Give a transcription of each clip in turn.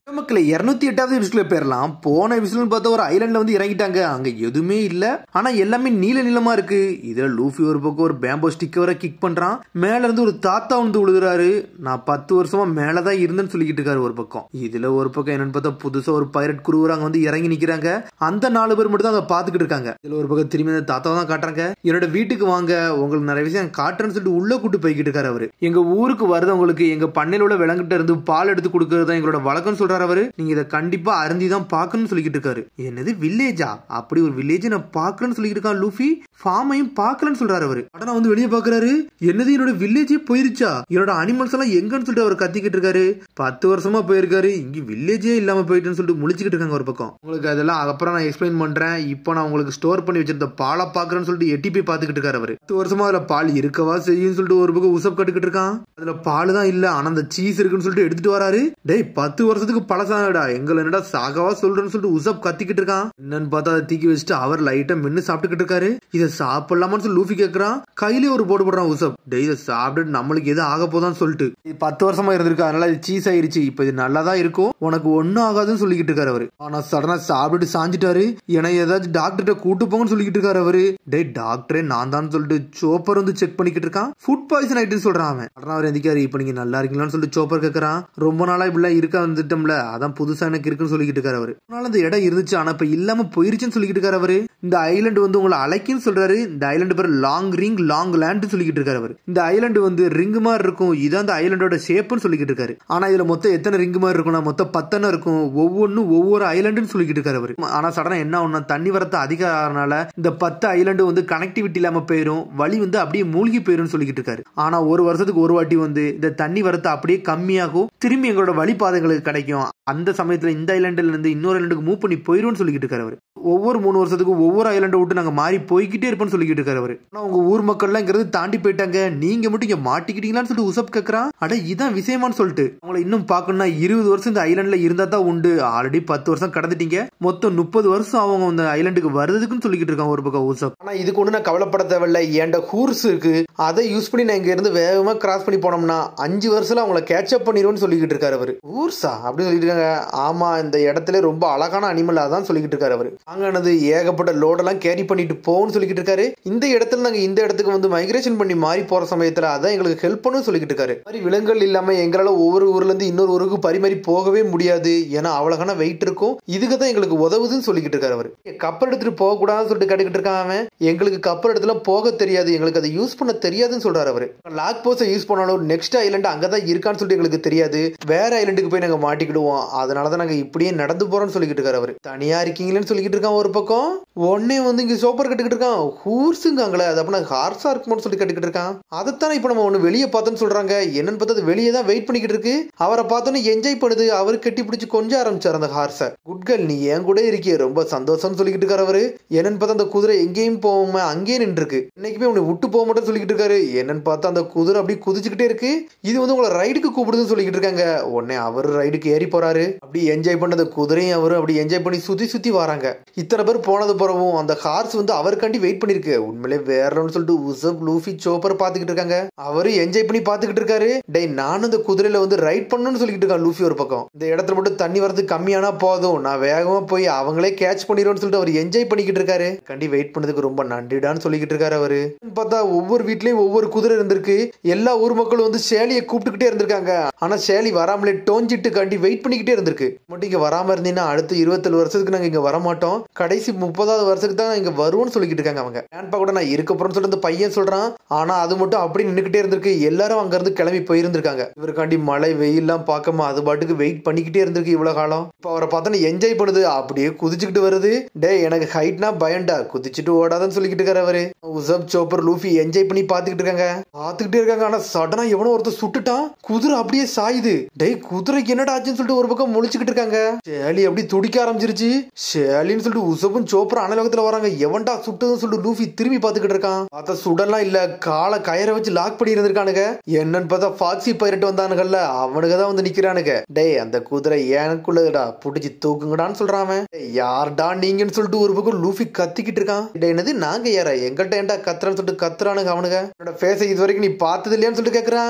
மக்களே 208வது எபிசோட்ல பேரலாம். போன எபிசோட்னு பார்த்தா ஒரு ஐலண்ட்ல வந்து இறங்கிட்டாங்க. அங்க எதுவுமே இல்ல, ஆனா எல்லாமே நீல நீளமா இருக்கு. இதுல லூஃபி ஒரு பக்கம் ஒரு பேம்போ ஸ்டிக்கரை கிக் பண்றான். மேல இருந்து ஒரு தாத்தா வந்து விழுகிறாரு. நான் 10 வருஷமா மேலதான் இருந்தேன்னு சொல்லிக்கிட்டு இருக்காரு ஒரு பக்கம். இதுல ஒரு பக்கம் என்னன்னு பார்த்தா புதுசா ஒரு பைரட் குரூவர் அங்க வந்து இறங்கி நிக்கிறாங்க. அந்த 4 பேர் மட்டும் தான் அதை பாத்துக்கிட்டு இருக்காங்க. இதுல ஒரு பக்கம் திரும்பி அந்த தாத்தா தான் காட்டுறாங்க. என்னோட வீட்டுக்கு வாங்க, உங்களுக்கு நிறைய விஷயம் காட்டுறேன்னு சொல்லிட்டு உள்ள கூட்டு போய்கிட்டு இருக்காரு அவரு. எங்க ஊருக்கு வருதவங்களுக்கு எங்க பண்ணையில உள்ள விலங்கிட்ட இருந்து பால் எடுத்து கொடுக்கறது தான் எங்களோட வழக்கம்னு சொல்றாரு அவரு. நீங்க இதை கண்டிப்பா அருந்திதான் பாக்கணும்னு சொல்லிக்கிட்டு இருக்காரு. என்னது வில்லேஜா? அப்படி ஒரு வில்லேஜ் நான் பாக்கலன்னு சொல்லிட்டு இருக்கான் லூஃபி. ஃபார்மையும் பாக்கலன்னு சொல்றாரு அவரு. ஆனா வந்து வெளியே பாக்குறாரு. என்னது என்னோட வில்லேஜே போயிருச்சா? என்னோட அனிமல்ஸ் எல்லாம் எங்கன்னு சொல்லிட்டு அவர் கத்திக்கிட்டு இருக்காரு. 10 வருஷமா போயிருக்காரு, இங்க வில்லேஜே இல்லாம போயிட்டுன்னு சொல்லிட்டு முழிச்சுக்கிட்டு இருக்காங்க ஒரு பக்கம். உங்களுக்கு அதெல்லாம் அப்புறம் நான் எக்ஸ்பிளைன் பண்றேன். இப்போ நான் உங்களுக்கு ஸ்டோர் பண்ணி வச்சிருந்த பாலை பாக்குறேன்னு சொல்லிட்டு எட்டி போய் பாத்துக்கிட்டு இருக்காரு அவரு. 10 வருஷமா அதுல பால் இருக்கவா செய்யும் சொல்லிட்டு ஒரு பக்கம் உசப் கட்டுக்கிட்டு இருக்கான். அதுல பால் தான் இல்ல, ஆனா அந்த சீஸ் இருக்குன்னு சொல்லிட்டு எடுத்துட்டு வராரு. டேய் 10 வருஷத்துக்கு பழசானடா, எங்களை என்னடா சாகவா சொல்றேன்னு சொல்லிட்டு உசப் கத்திக்கிட்டு இருக்கான். என்னன்னு பார்த்தா அதை தூக்கி வச்சுட்டு அவர் லைட்டா மென்னு சாப்பிட்டுக்கிட்டு இருக்காரு. இதை சாப்பிடலாமான்னு சொல்லி லூஃபி கேட்கறான். கையிலே ஒரு போடு போடுறான் உசப். டேய் இதை சாப்பிட்டு நம்மளுக்கு எது ஆக போதான்னு சொல்லிட்டு. இது 10 வருஷமா இருந்திருக்கு, அதனால இது சீஸ் ஆயிருச்சு, இப்ப இது நல்லாதான் இருக்கும், உனக்கு ஒன்னும் ஆகாதுன்னு சொல்லிக்கிட்டு இருக்காரு அவரு. ஆனா சடனா சாப்பிட்டு சாஞ்சிட்டாரு. ஏன்னா ஏதாச்சும் டாக்டர்கிட்ட கூட்டு போங்கன்னு சொல்லிக்கிட்டு இருக்காரு அவரு. டேய் டாக்டரே நான் தான் சொல்லிட்டு சோப்பர் வந்து செக் பண்ணிக்கிட்டு இருக்கான். ஃபுட் பாய்சன் ஆயிட்டுன்னு சொல்றான் அவன். உடனே அவர் எந்திக்காரு. இப்ப நீங்க நல்லா இருக்கீங்களான்னு சொல்லிட்டு சோப்பர் கேட்கறான். ரொம்ப நாளா இப்படிலாம் இருக்க வந்துட்டோம்ல, அதான் புதுசா எனக்கு இருக்குன்னு சொல்லிக்கிட்டு இருக்காரு அவரு. அதனால அந்த இடம் இருந்துச்சு, ஆனா இப்ப இல்லாம போயிருச்சுன்னு சொல்லிக்கிட்டு இருக்காரு அவரு. இந்த ஐலண்ட் வந்து உங்களை அழைக்குன்னு சொல்றாரு. இந்த ஐலண்ட் பேர் லாங் ரிங் லாங் லேண்ட் சொல்லிக்கிட்டு இருக்காரு அவரு. இந்த ஐலண்ட் வந்து ரிங் மாதிரி இருக்கும், இதான் அந்த ஐலண்டோட ஷேப்னு சொல்லிக்கிட்டு இருக்காரு. ஆனா இதுல மொத்தம் எத்தனை ரிங் மாதிரி இருக்கும்னா மொத்தம் 10 இருக்கும். ஒவ்வொன்னும் ஒவ்வொரு ஐலண்டுன்னு சொல்லிக்கிட்டு இருக்காரு அவரு. ஆனா சடனா என்ன ஒண்ணு, தண்ணி வரத்து அதிக ஆகிறனால இந்த 10 ஐலண்டு வந்து கனெக்டிவிட்டி இல்லாம போயிரும், வழி வந்து அப்படியே மூழ்கி போயிரும் சொல்லிக்கிட்டு இருக்காரு. ஆனா ஒரு வருஷத்துக்கு ஒரு வாட்டி வந்து இந்த தண்ணி வரத்து அப்படியே கம்மியாகும், திரும்பி எங்களோட வழிபாதைகளுக்கு கிடைக்கும். அந்த சமயத்துல இந்த ஐலண்ட்ல இருந்து இன்னொரு ஐலண்டுக்கு மூவ் பண்ணி போயிரும்னு சொல்லிக்கிட்டு இருக்காரு அவரு. ஒவ்வொரு 3 வருஷத்துக்கும் ஒவ்வொரு ஐலண்டை விட்டு நாங்க மாறி போய்கிட்டே இருப்போம்னு சொல்லிக்கிட்டு இருக்காரு அவரு. ஆனா உங்க ஊர் மக்கள்லாம் இங்கிறது தாண்டி போயிட்டாங்க, நீங்க மட்டும் இங்க மாட்டிக்கிட்டீங்களான்னு சொல்லிட்டு உசப் கேட்கறான். அட இதான் விஷயமான்னு சொல்லிட்டு அவங்களை இன்னும் பாக்கணும்னா 20 வருஷம் இந்த ஐலண்ட்ல இருந்தா தான் உண்டு. ஆல்ரெடி 10 வருஷம் கடந்துட்டீங்க, மொத்தம் 30 வருஷம் அவங்க அந்த ஐலண்டுக்கு வருதுக்குன்னு சொல்லிக்கிட்டு இருக்கான் ஒரு பக்கம் உசப். ஆனா இதுக்கு ஒண்ணு நான் கவலைப்பட தேவையில்லை, என்கிட்ட ஹூர்ஸ் இருக்கு, அதை யூஸ் பண்ணி நான் இங்க இருந்து வேகமா கிராஸ் பண்ணி போனோம்னா 5 வருஷத்துல அவங்களை கேட்சப் பண்ணிடுவோம்னு சொல்லிக்கிட்டு இருக்காரு அவரு. ஹூர்ஸா அப்படின்னு சொல்லிட்டு இருக்காங்க. ஆமா, இந்த இடத்துல ரொம்ப அழகான அனிமல் அதான் சொல்லிக்கிட்டு இருக்காரு அவரு. அங்கானது ஏகப்பட்ட லோடெல்லாம் கேரி பண்ணிட்டு போன்னு சொல்லிக்கிட்டு இருக்காரு. இந்த இடத்துல நாங்க இந்த இடத்துக்கு வந்து மைக்ரேஷன் பண்ணி மாறி போற சமயத்துல அதான் எங்களுக்கு ஹெல்ப் பண்ணு சொல்லிக்கிட்டு இருக்காரு. மாதிரி விலங்குகள் இல்லாம எங்களால ஒவ்வொரு ஊர்ல இருந்து இன்னொரு ஊருக்கு பரிமாறி போகவே முடியாது, ஏன்னா அவ்வளவுக்கான வெயிட் இருக்கும், இதுக்கு தான் எங்களுக்கு உதவுதுன்னு சொல்லிக்கிட்டு இருக்காரு அவரு. கப்பல் எடுத்துட்டு போக கூடாதுன்னு சொல்லிட்டு கேட்டுக்கிட்டு இருக்கான் அவன். எங்களுக்கு கப்பல் இடத்துல போக தெரியாது, எங்களுக்கு அதை யூஸ் பண்ண தெரியாதுன்னு சொல்றாரு அவரு. லாக் போஸை யூஸ் பண்ணாலும் நெக்ஸ்ட் ஐலண்ட் அங்கதான் இருக்கான்னு சொல்லிட்டு எங்களுக்கு தெரியாது, வேற ஐலண்டுக்கு போய் நாங்க மாட்டிக்கிடுவோம், அதனாலதான் நாங்க இப்படியே நடந்து போறோம்னு சொல்லிக்கிட்டு இருக்காரு அவரு. தனியா இருக்கீங்களேன்னு சொல்லிக்கிட்டு இருக்கான் ஒரு பக்கம். உடனே வந்து இங்க சோப்பர் கட்டுக்கிட்டு இருக்கான். ஹூர்ஸுங்காங்களே, அது அப்ப ஹார்ஸா இருக்கும்னு சொல்லி கட்டுக்கிட்டு இருக்கான். அதைத்தானே இப்ப நம்ம ஒண்ணு வெளியே பார்த்தோன்னு சொல்றாங்க. என்னன்னு பார்த்தா வெளியே தான் வெயிட் பண்ணிக்கிட்டு இருக்கு. அவரை பார்த்தோன்னு என்ஜாய் பண்ணுது. அவரு கட்டி பிடிச்சி கொஞ்சம் ஆரம்பிச்சார் அந்த ஹார்ஸை. குட் கேர்ள், நீ என் கூட இருக்கிய, ரொம்ப சந்தோஷம்னு சொல்லிக்கிட்டு இருக்காரு அவரு. என்னன்னு பார்த்தா அந்த குதிரை எங்கேயும் போகாம அங்கேயே நின்று இருக்கு. இன்னைக்குமே உன்னை விட்டு போக மாட்டேன்னு சொல்லிக்கிட்டு இருக்காரு. என்னன்னு பார்த்தா அந்த குதிரை அப்படி குதிச்சுக்கிட்டே இருக்கு. இது வந்து உங்களை ரைடுக்கு கூப்பிடுதுன்னு சொல்லிக்கிட்டு இருக்காங்க. உடனே அவர் ரைடுக்கு ஏறி போறாரு. அப்படி என்ஜாய் பண்ணது குதிரையும் அவரு அப்படி என்ஜாய் பண்ணி சுத்தி சுத்தி வராங்க. இத்தனை பேர் போனது பிறகும் அந்த ஹார்ஸ் வந்து அவருக்காண்டி வெயிட் பண்ணிருக்கு. உண்மையிலே வேறன்னு சொல்லிட்டு உசப் லூஃபி சோப்பர் பாத்துக்கிட்டு இருக்காங்க. அவரு என்ஜாய் பண்ணி பாத்துக்கிட்டு இருக்காரு. டேய் நானும் இந்த குதிரையில வந்து ரைட் பண்ணணும்னு சொல்லிட்டு இருக்கான் லூஃபி ஒரு பக்கம். இந்த இடத்துல மட்டும் தண்ணி வரது கம்மியானா போதும், நான் வேகமா போய் அவங்களே கேட்ச் பண்ணிடுவோம்னு சொல்லிட்டு அவர் என்ஜாய் பண்ணிக்கிட்டு இருக்காரு. கண்டி வெயிட் பண்ணதுக்கு ரொம்ப நன்றிடான்னு சொல்லிக்கிட்டு இருக்காரு அவரு. பார்த்தா ஒவ்வொரு வீட்லயும் ஒவ்வொரு குதிரை இருந்திருக்கு. எல்லா ஊர் மக்களும் வந்து சேலியை கூப்பிட்டுக்கிட்டே இருந்திருக்காங்க. ஆனா சேலி வராமலே டோஞ்சிட்டு கண்டி வெயிட் பண்ணிக்கிட்டே இருந்திருக்கு. மட்டும் இங்க வராம இருந்தீங்கன்னா அடுத்து 27 வருஷத்துக்கு நாங்க இங்க வரமாட்டோம், கடைசி 30வது வருஷத்துக்கு தான் இங்க வருவோம்னு சொல்லிக்கிட்டு இருக்காங்க அவங்க. ஏன்பா கூட நான் இருக்கப்போறேன்னு சொல்லிட்டு அந்த பையன் சொல்றான். ஆனா அது மட்டும் அப்படி நின்னுக்கிட்டே இருந்திருக்கு. எல்லாரும் அங்க இருந்து கிளம்பி போயிருந்திருக்காங்க. இவருக்காண்டி மழை வெயில்லாம் பார்க்காம அது பாட்டுக்கு வெயிட் பண்ணிக்கிட்டே இருந்திருக்கு இவ்வளவு காலம். இப்ப அவரை பார்த்தா என்ஜாய் பண்ணுது, அப்படியே குதிச்சுக்கிட்டு வருது. டே எனக்கு ஹைட்னா பயன்டா, குதிச்சுட்டு ஓடாதான்னு சொல்லிக்கிட்டு இருக்காரு அவரு. உசப் சோப்பர் லூஃபி என்ஜாய் பண்ணி பாத்துக்கிட்டு இருக்காங்க. ஆனா சடனா எவனோ ஒருத்தர் சுட்டுட்டான். குதிரை அப்படியே சாயுது. டே குதிரைக்கு என்னடா ஆச்சுன்னு சொல்லிட்டு ஒரு பக்கம் முழிச்சுக்கிட்டு இருக்காங்க. ஷேலி அப்படி துடிக்க ஆரம்பிச்சிருச்சு. ஷேலின்னு சொல்லிட்டு உசப்பும் சோப்பர் அனலகத்துல வராங்க. எவன்டா சுட்டதுன்னு சொல்லிட்டு லூஃபி திரும்பி பாத்துக்கிட்டு இருக்கான். பார்த்தா சுடலாம் இல்ல, காலை கயிறை வச்சு லாக் பண்ணி இருந்திருக்கானுங்க. என்னன்னு பார்த்தா ஃபாக்ஸி பைரட் வந்தானுங்கல்ல, அவனுக்கு தான் வந்து நிக்கிறானுங்க. டே அந்த குதிரை எனக்குள்ளதுடா, புடிச்சு தூக்குங்கடான்னு சொல்றான். யார்டா நீங்கன்னு சொல்லிட்டு ஒரு பக்கம் லூஃபி கத்திக்கிட்டு இருக்கான். டே என்னது நாங்க யார, எங்கள்கிட்ட ஏன்டா கத்துறான்னு சொல்லிட்டு கத்துறானுங்க அவனுங்க. உன்னோட ஃபேஸை இது வரைக்கும் நீ பார்த்தது இல்லையான்னு சொல்லிட்டு கேட்கறான்.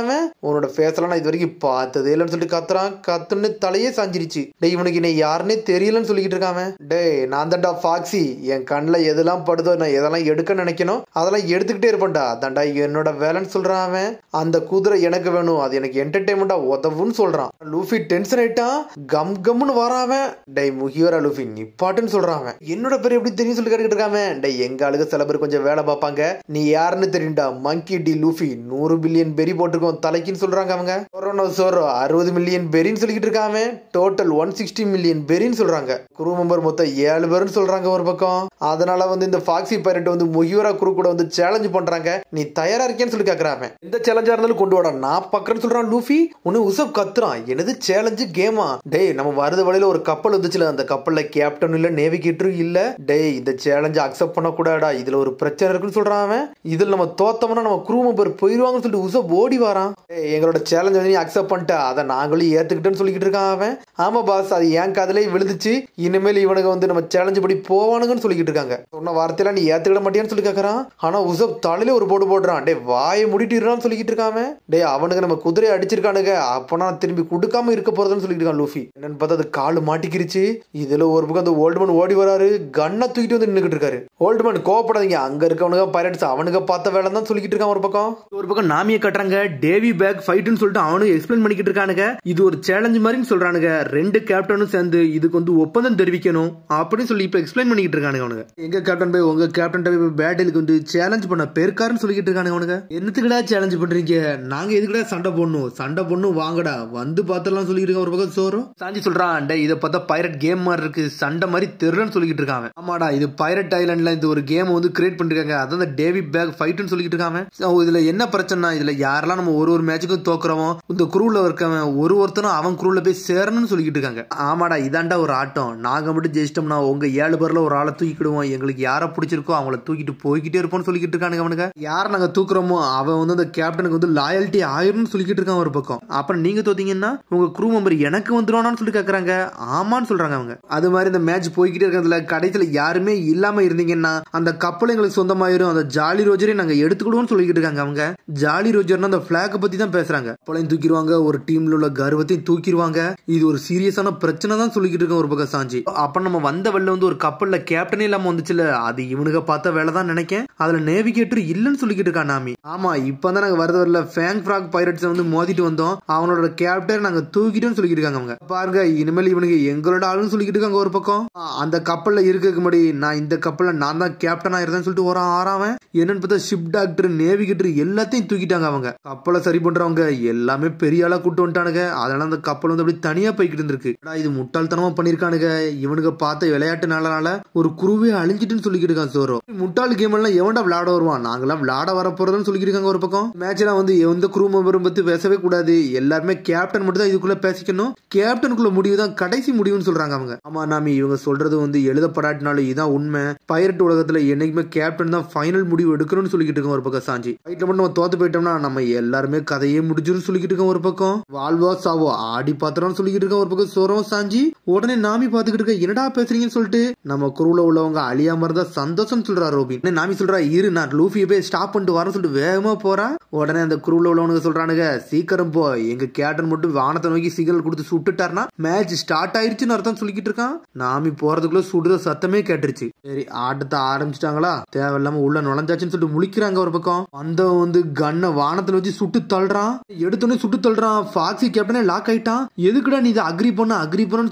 உன்னோட ஃபேஸ் எல்லாம் நான் இது வரைக்கும் பார்த்ததே இல்லைன்னு சொல்லிட்டு கத்துறான். கத்துன்னு தலையே சாஞ்சிருச்சு. டே இவனுக்கு என்ன யாருன்னே தெரியலன்னு சொல்லிக்கிட்டு இருக்காம. டே நான் தான்டா ஃபாக்ஸி, என் கண்ணில் எதெல்லாம் படுதோ நான் எதெல்லாம் எடுக்க நினைக்கணும் அதெல்லாம் எடுத்துக்கிட்டே இருப்பேன்டா, அதான்டா என்னோட வேலைன்னு சொல்றான் அவன். அந்த குதிரை எனக்கு வேணும், அது எனக்கு என்டர்டைன்மெண்டா உதவுன்னு சொல்றான். லூஃபி டென்ஷன் ஆயிட்டான், கம் கம்னு வராவன். டே முகியோரா லூஃபி நிப்பாட்டுன்னு சொல்றான். என்னோட பேர் எப்படி தெரியும் சொல்லி கேட்டுக்கிட்டு இருக்காம. டே எங்க ஆளுக்கு சில பேர் கொஞ்சம் வேலை பார்ப்பாங்க, நீ யாருன்னு தெரியும்டா, மங்கி டி லூஃபி 100 பில்லியன் பெரி போட்டிருக்கோம் தலைக்குன்னு சொல்றாங்க அவங்க. 60 மில்லியன் பெரின்னு சொல்லிக்கிட்டு இருக்காம. டோட்டல் 160 மில்லியன் பெரின்னு சொல்றாங்க. குரூ மெம்பர் மொத்தம் 7 பேர்னு சொல்றாங்க ஒரு பக்கம். அதனால வந்து இந்த ஃபாக்ஸி பைரட் வந்து முகியோரா குரூ கூட வந்து சேலஞ்ச் பண்றாங்க. நீ தயாரா இருக்கேன்னு சொல்லி கேக்குறாம. எந்த சேலஞ்சா இருந்தாலும் கொண்டு வாடா, நான் பக்கறேன்னு சொல்றான் லூஃபி. உன்னை உசப் கத்துறான், என்னது சேலஞ்சு கேமா? டே நம்ம வருத வழியில ஒரு கப்பல் வந்துச்சுல, அந்த கப்பல்ல கேப்டன் இல்ல நேவிகேட்டரும் இல்ல. டே இந்த சேலஞ்ச அக்செப்ட் பண்ண கூடாடா, இதுல ஒரு பிரச்சனை இருக்குன்னு சொல்றான் அவன். இதுல நம்ம தோத்தோம்னா நம்ம குரூ மெம்பர் போயிடுவாங்கன்னு சொல்லிட்டு உசப் ஓடி வரான். எங்களோட சேலஞ்ச் வந்து நீ அக்செப்ட் பண்ணிட்ட, அதை நாங்களும் ஏத்துக்கிட்டேன்னு சொல்லிக்கிட்டு இருக்கான் அவன். ஆமா பாஸ், அது என் காதலே விழுந்துச்சு, இனிமேல் இவனுக்கு வந்து நம்ம சேலஞ்சு படி போவானுங்கன்னு சொல்லிக்கிட்டு இருக்காங்க. சொன்ன வார்த்தையில நீ ஏத்துக்கிட மாட்டியான்னு சொல்லி கேட்கறான். ஆனா உசப் தலையில ஒரு போடு போடுறான். டே வாயை முடிட்டிடுறான்னு சொல்லிக்கிட்டு இருக்காம. டே அவனுக்கு நம்ம குதிரையை அடிச்சிருக்கானுங்க, அப்பனா திரும்பி கொடுக்காம இருக்க போறதுன்னு சொல்லிட்டு இருக்கான் லூஃபி. என்னன்னு பார்த்தா அது காலு மாட்டிக்கிருச்சு. இதுல ஒரு பக்கம் அந்த ஓல்ட்மேன் ஓடி வராரு, கண்ணை தூக்கிட்டு வந்து நின்னுக்கிட்டு இருக்காரு. ஓல்ட்மேன் கோவப்படாதீங்க, அங்க இருக்கவனுங்க பைரட்ஸ் அவனுக்கு பார்த்த வேலை தான் சொல்லிக்கிட்டு இருக்கான். ஒரு பக்கம் நாமியை கட்டுறாங்க, டேவி பேக் ஃபைட்னு சொல்லிட்டு அவனுக்கு எக்ஸ்பிளைன் பண்ணிக்கிட்டு இருக்கானுங்க. இது ஒரு சேலஞ்ச் மாதிரி சொல்றானுங்க, 2 கேப்டனும் சேர்ந்து இதுக்கு வந்து ஒப்பந்தம் தெரிவிக்கணும் அப்படின்னு சொல்லி இப்ப எக்ஸ்பிளைன் பண்ணிக்கிட்டு இருக்கானுங்க அவனுங்க. எங்க கேப்டன் போய் உங்க கேப்டன் பேட்டிலுக்கு வந்து சேலஞ்ச் பண்ண பேருக்காருன்னு சொல்லிக்கிட்டு இருக்கானுங்க அவனுங்க. என்னத்துக்குடா சேலஞ்ச் பண்றீங்க, நாங்க எதுக்குடா சண்டை போடணும் வாங்கடா வந்து பாத்திரலாம் சொல்லிட்டு இருக்க. ஒரு பக்கம் சோறு சாஞ்சி சொல்றான், டே இதை பார்த்தா பைரட் கேம் மாதிரி இருக்கு, சண்டை மாதிரி தெருன்னு சொல்லிக்கிட்டு இருக்காங்க. ஆமாடா இது பைரட் ஐலாண்ட்ல இந்த ஒரு கேம் வந்து கிரியேட் பண்ணிருக்காங்க, அதான் டேவி பேக் ஃபைட்னு சொல்லிக்கிட்டு இருக்காங்க. இதுல என்ன பிரச்சனை, இதுல யாரெல்லாம் நம்ம ஒரு மேட்சுக்கும் தோக்குறோம், இந்த குரூல இருக்கவன் ஒருத்தனும் அவன் குரூல போய் சேரணும்னு சொல்லிக்கிட்டு இருக்காங்க. ஆமாடா இதாண்டா ஒரு ஆட்டம், நாங்க மட்டும் ஜெயிச்சிட்டோம்னா உங்க 7 பேர்ல ஒரு ஆளை தூக்கிடுவோம், எங்களுக்கு யாரை பிடிச்சிருக்கோ அவங்கள தூக்கிட்டு போய்கிட்டே இருப்போம்னு சொல்லிக்கிட்டு இருக்கானுங்க அவனுங்க. யாரை நாங்க தூக்குறோமோ அவன் வந்து அந்த கேப்டனுக்கு வந்து லாயல்ட்டி ஆயிரும்னு சொல்லிக்கிட்டு இருக்கான் ஒரு பக்கம். அப்புறம் நீங்க தோத்தீங்கன்னா உங்க குரூ மெம்பர் எனக்கு வந்துருவானான்னு சொல்லி கேக்குறாங்க. ஆமான்னு சொல்றாங்க அவங்க. அது மாதிரி இந்த மேட்ச் போய்கிட்டே இருக்கிறதுல கடைசியில யாருமே இல்லாம இருந்தீங்கன்னா அந்த கப்பல் எங்களுக்கு சொந்தமாயிரும், அந்த ஜாலி ரோஜரை நாங்க எடுத்துக்கிடுவோம்னு சொல்லிக்கிட்டு இருக்காங்க அவங்க. ஜாலி ரோஜர்னா அந்த பிளாக் பத்தி தான் பேசுறாங்க. கப்பலையும் தூக்கிடுவாங்க, ஒரு டீம்ல உள்ள கர்வத்தையும் தூக்கிடுவாங்க, இது ஒரு சீரியஸான பிரச்சனை தான் சொல்லிக்கிட்டு இருக்க ஒரு பக்கம் சாஞ்சி. அப்ப நம்ம வந்த வெளில வந்து ஒரு கப்பல்ல கேப்டனே இல்லாம வந்துச்சுல, அது இவனுக்கு பார்த்த வேலை தான் நினைக்கேன். அதுல நேவிகேட்டர் இல்லன்னு சொல்லிக்கிட்டு இருக்கா நாமி. ஆமா இப்பதான் நாங்க வரது வரல ஃபேங் ஃபிராக் பைரட்ஸ் வந்து மோதிட்டு வந்தோம், அவனோட கேப்டன் நாங்க தூக்கிட்டோம்னு சொல்லிக்கிட்டு இருக்காங்க அவங்க. பாருங்க இனிமேல் இவனுக்கு எங்களோட ஆளுன்னு சொல்லிக்கிட்டு இருக்காங்க ஒரு பக்கம். அந்த கப்பல்ல இருக்க முன்னாடி நான் இந்த கப்பல்ல நான் தான் கேப்டனா இருந்தேன்னு சொல்லிட்டு ஒரு ஆறாவன். என்னன்னு பார்த்தா ஷிப் டாக்டர் நேவிகேட்டர் எல்லாத்தையும் தூக்கிட்டாங்க அவங்க. கப்பலை சரி பண்றவங்க எல்லாமே பெரிய ஆளா கூட்டு வந்துட்டானுங்க. அதனால அந்த கப்பல் வந்து அப்படி தனியா போய்கிட்டு இருந்திருக்கு. இது முட்டாள்தனமா பண்ணிருக்கானுங்க இவனுக்கு. பார்த்த விளையாட்டு நாளால ஒரு குருவே அழிஞ்சிட்டுன்னு சொல்லிக்கிட்டு இருக்கான் சோரோ. முட்டாள் கேம் எல்லாம் எவன்டா விளையாட வருவான், நாங்களாம் விளையாட வர போறதுன்னு சொல்லிக்கிட்டு இருக்காங்க ஒரு பக்கம். மேட்ச்லாம் வந்து எந்த குரூ மெம்பரும் பத்தி பேசவே கூடாது, எல்லாருமே கேப்டன் மட்டும் தான் இதுக்குள்ள பேசிக்கணும், கேப்டனுக்குள்ள முடிவு தான் கடைசி முடிவுன்னு சொல்றாங்க அவங்க. ஆமா நாமி இவங்க சொல்றது வந்து எழுதப்படாட்டினாலும் இதான் உண்மை, பைரட் உலகத்துல என்னைக்குமே கேப்டன் தான் ஃபைனல் முடிவு எடுக்கணும்னு சொல்லிக்கிட்டு இருக்கோம் ஒரு பக்கம் சாஞ்சி. ஃபைட்ல மட்டும் நம்ம தோத்து போயிட்டோம்னா நம்ம எல்லாருமே கதையே முடிஞ்சிரும் சொல்லிக்கிட்டு இருக்கோம் ஒரு பக்கம். வாழ்வா சாவோ ஆடி பாத்திரம்னு சொல்லிக்கிட்டு இருக்கோம் ஒரு பக்கம் சோரோ சாஞ்சி. உடனே நாமி பாத்துக்கிட்டு இருக்க என்னடா பேசுறீங்கன்னு சொல்லிட்டு நம்ம குரூல உள்ளவங்க அழியாம இருந்தா சந்தோஷம் சொல்றா ரோபின். நாமி சொல்றா இரு நான் லூஃபியை போய் ஸ்டாப் பண்ணிட்டு வரேன்னு சொல்லிட்டு வேகமா போறா. உடனே அந்த குரூல உள்ளவனுங்க சொல்றானுங்க சீக்கிரம் போ, எங்க கேப்டன் மட்டும் வானத்தை நோக்கி சிக்னல் கொடுத்து சுட்டுட்டாருன்னா மேட்ச் ஸ்டார்ட் ஆயிருச்சுன்னு அர்த்தம் சொல்லிக்கிட்டு இருக்கான். நாமி போறதுக்குள்ள சுடுற சத்தமே கேட்டுருச்சு. சரி ஆட்டத்தை ஆரம்பிச்சிட்டாங்களா, தேவையில்லாம உள்ள நுழைஞ்சாச்சுன்னு சொல்லிட்டு முழிக்கிறாங்க ஒரு பக்கம். அந்த வந்து கண்ணை வானத்துல வச்சு சுட்டு தள்ளுறான், எடுத்தோடனே சுட்டு தள்ளுறான். ஃபாக்ஸி கேப்டனே லாக் ஆயிட்டான். எதுக்குடா நீ இதை அக்ரி பண்ணு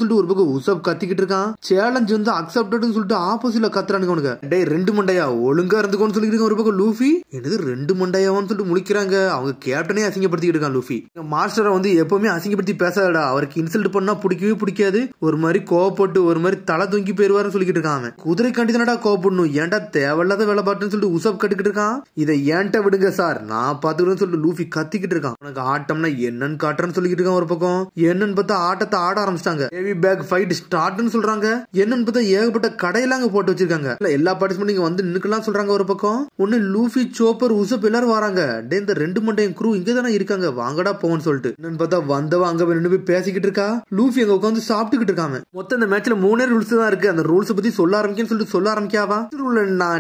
சொல்லிட்டு ஒரு பக்கம் உசப் கத்திக்கிட்டு இருக்கான். சேலஞ்ச் வந்து அக்செப்டட்னு சொல்லிட்டு ஆப்போசிட்ல கத்துறானுங்க அவனுங்க. டே 2 மண்டையா ஒழுங்கா இருந்துக்கோன்னு சொல்லிட்டு ஒரு பக்கம் லூஃபி. என்னது 2 மண்டையாவான்னு சொல்லிட்டு முழிக்கிறாங்க. அவங்க கேப்டனே அசிங்கப்படுத்திக்கிட்டு இருக்கான் லூஃபி. மாஸ்டரை வந்து எப்பவுமே அசிங்கப்படுத்தி பேசாதடா, அவருக்கு இன்சல்ட் பண்ணா பிடிக்கவே பிடிக்காது, ஒரு மாதிரி கோவப்பட்டு ஒரு மாதிரி தலை தூங்கி போயிருவாருன்னு சொல்லிக்கிட்டு இருக்கான். குதிரை கண்டிதானடா கோவப்படணும், ஏன்டா தேவையில்லாத வேலை பாட்டுன்னு சொல்லிட்டு உசப் கட்டுக்கிட்டு இருக்கான். இதை ஏன்ட்ட விடுங்க சார் நான் பாத்துக்கிறேன்னு சொல்லிட்டு லூஃபி கத்திக்கிட்டு இருக்கான். உனக்கு ஆட்டம்னா என்னன்னு காட்டுறேன்னு சொல்லிக்கிட்டு இருக்கான் ஒரு பக்கம். என்னன்னு பார்த்தா ஆட்டத்தை ஆட ஆரம்பிச்சிட்டாங்க. ஹெவி பேக் ஃபைட் ஸ்டார்ட்னு சொல்றாங்க. என்னன்னு பார்த்தா ஏகப்பட்ட கடையெல்லாம் போட்டு வச்சிருக்காங்க. எல்லா பார்ட்டிசிபென்ட்டும் வந்து நிக்கலாம் சொல்றாங்க ஒரு பக்கம். ஒன்னு லூஃபி சோப்பர் உசப் எல்லாரும் வராங்க. டே இந்த 2 மண்டையும் குரூ இங்க தானே இருக்காங்க, வாங்கடா போன்னு சொல்லிட்டு. என்னன்னு பார்த்தா வந்தவன் அங்க நின்று போய் பேசிக்கிட்டு இருக்கா. லூஃபி அங்க உட்காந்து சாப்பிட்டுக்கிட்டு இருக்காங்க. மொத்தம் இந்த மேட்ச்ல 3 ரூல்ஸ் தான் இருக்கு. அந்த ரூல்ஸ் பத்தி சொல்ல ஆரம்பிக்கன்னு சொல்லிட்டு சொல்ல ஆரம்பிக்காவா.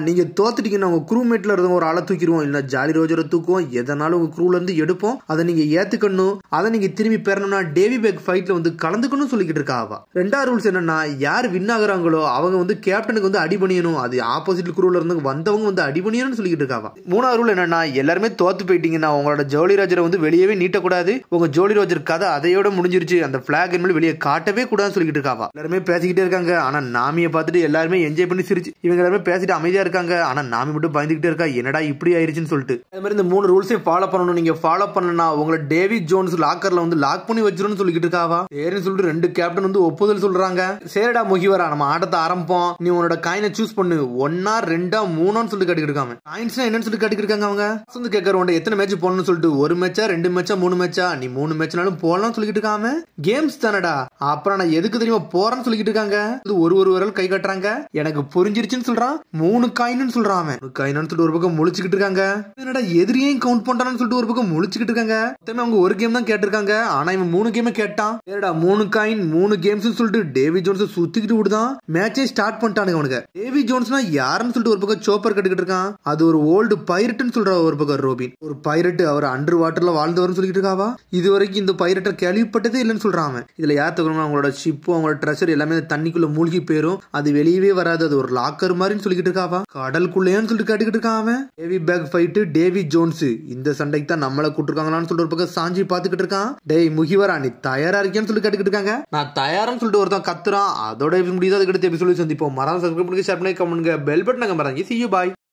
நீங்க தோத்துட்டீங்கன்னா உங்க குரூ மேட்ல இருந்த ஒரு ஆளை தூக்கிடுவோம், இல்ல ஜாலி ரோஜரை தூக்குவோம், எதனாலும் உங்க குரூல இருந்து எடுப்போம், அதை நீங்க ஏத்துக்கணும். அதை நீங்க திரும்பி பெறணும்னா டேவி பேக் ஃபைட்ல வந்து கலந்துக்கணும்னு சொல்லிக்கிட்டு இருக்கா அவ. ரெண்டாவது ரூல்ஸ் என்னன்னா, யார் வின் ஆகுறாங்களோ அவங்க வந்து கேப்டனுக்கு வந்து அடி பண்ணியணும், அது ஆப்போசிட் குரூல இருந்து வந்தவங்க வந்து அடி பண்ணியணும்னு சொல்லிக்கிட்டு இருக்காவா. மூணாவது ரூல் என்னன்னா, எல்லாருமே தோத்து போயிட்டீங்கன்னா உங்களோட ஜோலி ரோஜரை வந்து வெளியவே நீட்டக்கூடாது, உங்க ஜோலி ரோஜர் கதை அதையோட முடிஞ்சிருச்சு, அந்த பிளாக் இனிமேல் வெளியே காட்டவே கூடாதுன்னு சொல்லிக்கிட்டு இருக்காவா. எல்லாருமே பேசிக்கிட்டே இருக்காங்க. ஆனா நாமியை பார்த்துட்டு எல்லாருமே என்ஜாய் பண்ணி சிரிச்சு இவங்க எல்லாருமே பேசிட்டு அமைதியா இருக்காங்க. ஆனா நாமி மட்டும் பயந்துகிட்டே இருக்கா, என்னடா இப்படி ஆயிருச்சுன்னு சொல்லிட்டு. அது மாதிரி இந்த 3 ரூல்ஸையும் ஃபாலோ பண்ணணும். நீங்க ஃபாலோ பண்ணனா உங்களை டேவிட் ஜோன்ஸ் லாக்கர்ல வந்து லாக் பண்ணி வச்சிருன்னு சொல்லிக்கிட்டு இருக்காவா. சரின்னு சொல்லிட்டு 2 கேப்டன் வந்து ஒப்புதல் சொல்றாங்க. சரிடா முகிவரா, நம்ம ஆட்டத்தை ஆரம்பிப்போம், நீ உன்னோட காயினை சூஸ் பண்ணு, 1 2 3 சொல்லி கேட்டுக்கிட்டு இருக்காங்க. காயின்ஸ்னா என்னன்னு சொல்லி கேட்டுக்கிட்டு இருக்காங்க. அவங்க வந்து கேட்கறவங்க எத்தனை மேட்ச் போடணும்னு சொல்லிட்டு, 1 மேட்சா 2 மேட்சா 3 மேட்சா, நீ 3 மேட்ச்னாலும் போடலாம்னு சொல்லிக்கிட்டு இருக்காங்க. கேம்ஸ் தானடா, அப்புறம் நான் எதுக்கு தெரியுமா போறேன்னு சொல்லிக்கிட்டு இருக்காங்க. ஒரு விரல் கை காட்டுறாங்க, எனக்கு புரிஞ்சிருச்சுன்னு சொல்றான். 3 காயின்னு சொல்றான். அவன் காயின்னு சொல்லிட்டு ஒரு பக்கம் முழிச்சுக்கிட்டு இருக்காங்க. என்னடா எதிரியையும் கவுண்ட் பண்றான்னு சொல்லிட்டு ஒரு பக்கம் முழிச்சுக்கிட்டு இருக்காங்க. அவங்க ஒரு கேம் தான் கேட்டிருக்காங்க, ஆனா இவன் 3 கேம் கேட்டான். ஏடா 3 காயின் 3 கேம்ஸ் சொல்லிட்டு டேவிட் ஜோன்ஸ் சுத்திக்கிட்டு விடுதான். மேட்சே ஸ்டார்ட் பண்ணிட்டானுங்க அவனுக்கு. டேவிட் ஜோன்ஸ்னா யாருன்னு சொல்லிட்டு ஒரு பக்கம் சோப்பர் கட்டிக்கிட்டு இருக்கான். அது ஒரு ஓல்டு பைரட்னு சொல்ற ஒரு பக்கம் ரோபின். ஒரு பைரட், அவர் அண்டர் வாட்டர்ல வாழ்ந்தவர்னு சொல்லிட்டு இருக்காவா. இது வரைக்கும் இந்த பைரட்டை கேள்விப்பட்டதே இல்லைன்னு சொல்றான். இதுல யார் தகவல், அவங்களோட ஷிப் அவங்களோட ட்ரெஷர் எல்லாமே தண்ணிக்குள்ள மூழ்கி போயிரும், அது வெளியவே வராது, அது ஒரு லாக்கர் மாதிரின்னு சொல்லிக்கிட்டு இருக்காவா. கடலுக்குள்ளேன்னு சொல்லிட்டு கேட்டுக்கிட்டு இருக்கான் அவன். Heavy bag fight David Jones, இந்த சண்டைக்கு தான் நம்மள கூட்டிருக்காங்களான்னு சொல்லிட்டு ஒரு பக்கம் சாஞ்சி பாத்துக்கிட்டு இருக்கான். டேய் முகிவரா, நீ தயாரா இருக்கேன்னு சொல்லி கேட்டுக்கிட்டு இருக்காங்க. நான் தயாரான்னு சொல்லிட்டு ஒருத்தன் கத்துறான். அதோட முடியுது. அதுக்கு அடுத்து எபிசோட் சந்திப்போம். மறக்காம சப்ஸ்கிரைப் பண்ணுங்க, ஷேர் பண்ணுங்க, கமெண்ட் பண்ணுங்க, பெல் பட்டனை கம்பறாங்க. See you, bye.